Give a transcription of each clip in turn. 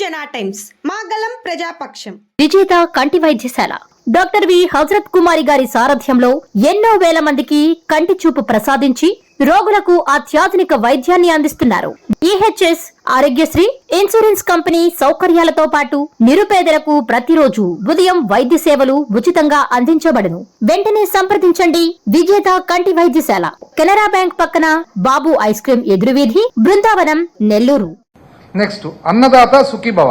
జనా టైమ్స్ మాగలం ప్రజాపక్షం విజేత కంటి వైద్యశాల డాక్టర్ వి హజరత్ కుమారి గారి సారథ్యంలో ఎన్నో వేల మందికి కంటి చూపు ప్రసాదించి రోగులకు అత్యాధునిక వైద్యాన్ని అందిస్తున్నారు. ఈహెచ్ఎస్ ఆరోగ్యశ్రీ ఇన్సూరెన్స్ కంపెనీ సౌకర్యాలతో పాటు నిరుపేదలకు ప్రతిరోజు ఉదయం వైద్య సేవలు ఉచితంగా అందించబడును. వెంటనే సంప్రదించండి. విజేత కంటి వైద్యశాల, కెనరా బ్యాంక్ పక్కన, బాబు ఐస్ క్రీమ్ ఎదురువీధి, బృందావనం, నెల్లూరు. నెక్స్ట్ అన్నదాత సుఖీభవ.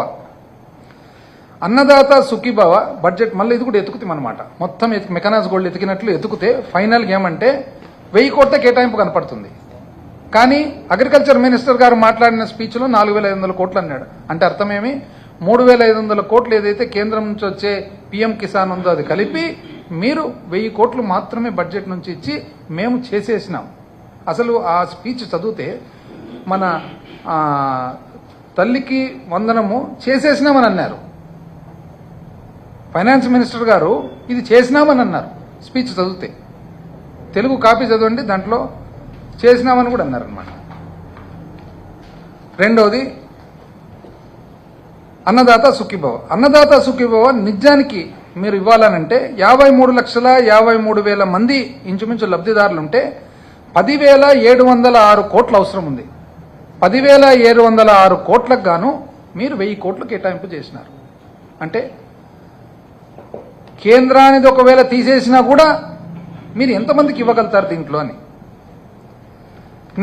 అన్నదాత సుఖీభవ బడ్జెట్ మళ్ళీ ఇది కూడా ఎతుకుతాం అనమాట. మొత్తం మెకనాజ్ గోల్డ్ ఎతికినట్లు ఎతుకుతే ఫైనల్గా ఏమంటే 1000 కోట్ల కేటాయింపు కనపడుతుంది. కానీ అగ్రికల్చర్ మినిస్టర్ గారు మాట్లాడిన స్పీచ్లో 4500 కోట్లు అన్నాడు. అంటే అర్థమేమి, 3500 కోట్లు ఏదైతే కేంద్రం నుంచి వచ్చే పిఎం కిసాన్ ఉందో అది కలిపి మీరు 1000 కోట్లు మాత్రమే బడ్జెట్ నుంచి ఇచ్చి మేము చేసేసినాం. అసలు ఆ స్పీచ్ చదివితే మన తల్లికి వందనము చేసేసినామని అన్నారు. ఫైనాన్స్ మినిస్టర్ గారు ఇది చేసినామని అన్నారు స్పీచ్ చదివితే. తెలుగు కాపీ చదవండి, దాంట్లో చేసినామని కూడా అన్నారనమాట. రెండోది అన్నదాత సుఖీభవ. అన్నదాత సుఖీభవ నిజానికి మీరు ఇవ్వాలనంటే 53,53,000 మంది ఇంచుమించు లబ్ధిదారులుంటే 10,706 కోట్లు అవసరం ఉంది. 10,706 కోట్లకు గాను మీరు 1000 కోట్లు కేటాయింపు చేసినారు. అంటే కేంద్రానికి ఒకవేళ తీసేసినా కూడా మీరు ఎంతమందికి ఇవ్వగలుగుతారు దీంట్లో అని.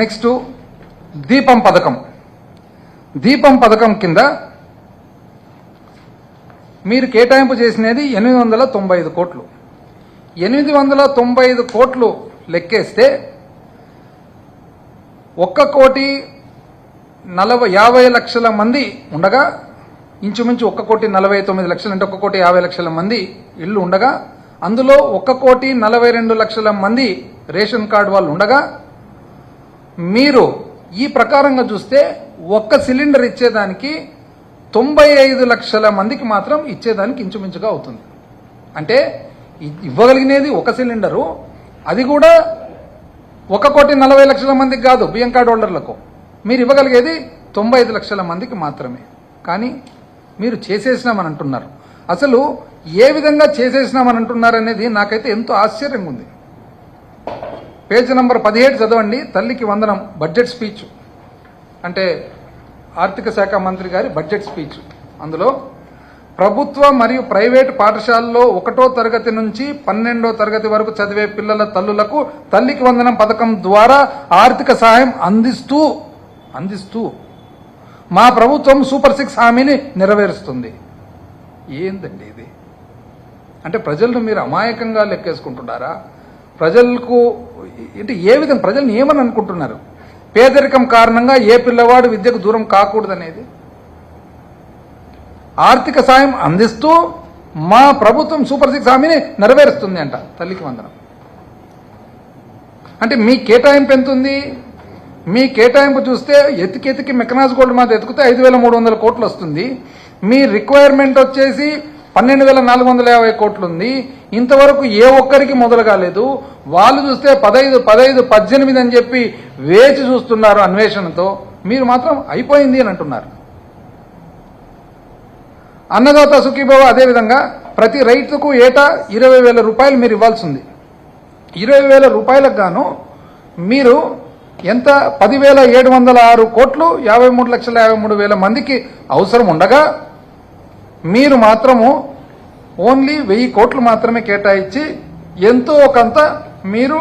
నెక్స్ట్ దీపం పథకం. దీపం పథకం కింద మీరు కేటాయింపు చేసినది 895 కోట్లు. 895 కోట్లు లెక్కేస్తే 1,50,00,000 మంది ఉండగా, ఇంచుమించు 1,49,00,000 అంటే 1,50,00,000 మంది ఇళ్లు ఉండగా, అందులో 1,42,00,000 మంది రేషన్ కార్డు వాళ్ళు ఉండగా, మీరు ఈ ప్రకారంగా చూస్తే ఒక్క సిలిండర్ ఇచ్చేదానికి 95 లక్షల మందికి మాత్రం ఇచ్చేదానికి ఇంచుమించుగా అవుతుంది. అంటే ఇవ్వగలిగినది ఒక సిలిండరు, అది కూడా 1,40,00,000 మందికి కాదు బియ్యం కార్డు హోల్డర్లకు. మీరు ఇవ్వగలిగేది 95 లక్షల మందికి మాత్రమే. కానీ మీరు చేసేసినామని అంటున్నారు. అసలు ఏ విధంగా చేసేసినామని అంటున్నారు అనేది నాకైతే ఎంతో ఆశ్చర్యంగా ఉంది. పేజ్ నంబర్ 17 చదవండి. తల్లికి వందనం బడ్జెట్ స్పీచ్, అంటే ఆర్థిక శాఖ మంత్రి గారి బడ్జెట్ స్పీచ్. అందులో ప్రభుత్వ మరియు ప్రైవేటు పాఠశాలలో 1వ తరగతి నుంచి 12వ తరగతి వరకు చదివే పిల్లల తల్లులకు తల్లికి వందనం పథకం ద్వారా ఆర్థిక సహాయం అందిస్తూ మా ప్రభుత్వం సూపర్ 6 హామీని నెరవేరుస్తుంది. ఏందండి ఇది? అంటే ప్రజలను మీరు అమాయకంగా లెక్కేసుకుంటున్నారా? ప్రజలకు అంటే ఏ విధంగా ప్రజల్ని ఏమని అనుకుంటున్నారు? పేదరికం కారణంగా ఏ పిల్లవాడు విద్యకు దూరం కాకూడదనేది. ఆర్థిక సాయం అందిస్తూ మా ప్రభుత్వం సూపర్ 6 హామీని నెరవేరుస్తుంది అంట తల్లికి వందనం. అంటే మీ కేటాయింపు ఎంత ఉంది? మీ కేటాయింపు చూస్తే ఎతికి మెకనాజ్ గోల్డ్ మాది ఎతికితే 5,300 కోట్లు వస్తుంది. మీ రిక్వైర్మెంట్ వచ్చేసి 12,450 కోట్లు ఉంది. ఇంతవరకు ఏ ఒక్కరికి మొదలు కాలేదు. వాళ్ళు చూస్తే 15, 18 అని చెప్పి వేచి చూస్తున్నారు అన్వేషణతో. మీరు మాత్రం అయిపోయింది అని అంటున్నారు. అన్నదాత సుఖీభవ అదేవిధంగా ప్రతి రైతుకు ఏటా 20,000 రూపాయలు మీరు ఇవ్వాల్సి ఉంది. 20,000 రూపాయలకు గాను మీరు ఎంత 10,706 కోట్లు 53,53,000 మందికి అవసరం ఉండగా, మీరు మాత్రము ఓన్లీ 1000 కోట్లు మాత్రమే కేటాయించి ఎంతో కొంత మీరు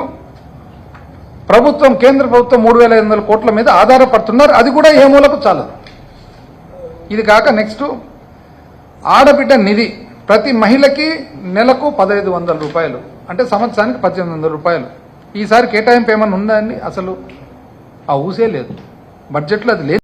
ప్రభుత్వం, కేంద్ర ప్రభుత్వం 3,500 కోట్ల మీద ఆధారపడుతున్నారు. అది కూడా ఏ మూలకు చాలదు. ఇది కాక నెక్స్ట్ ఆడబిడ్డ నిధి. ప్రతి మహిళకి నెలకు 1,500 రూపాయలు, అంటే సంవత్సరానికి 1,800 రూపాయలు. ఈసారి కేటాయింపు ఏమన్నా ఉందా అండి? అసలు ఆ ఊసే లేదు బడ్జెట్లో, అది లేదు.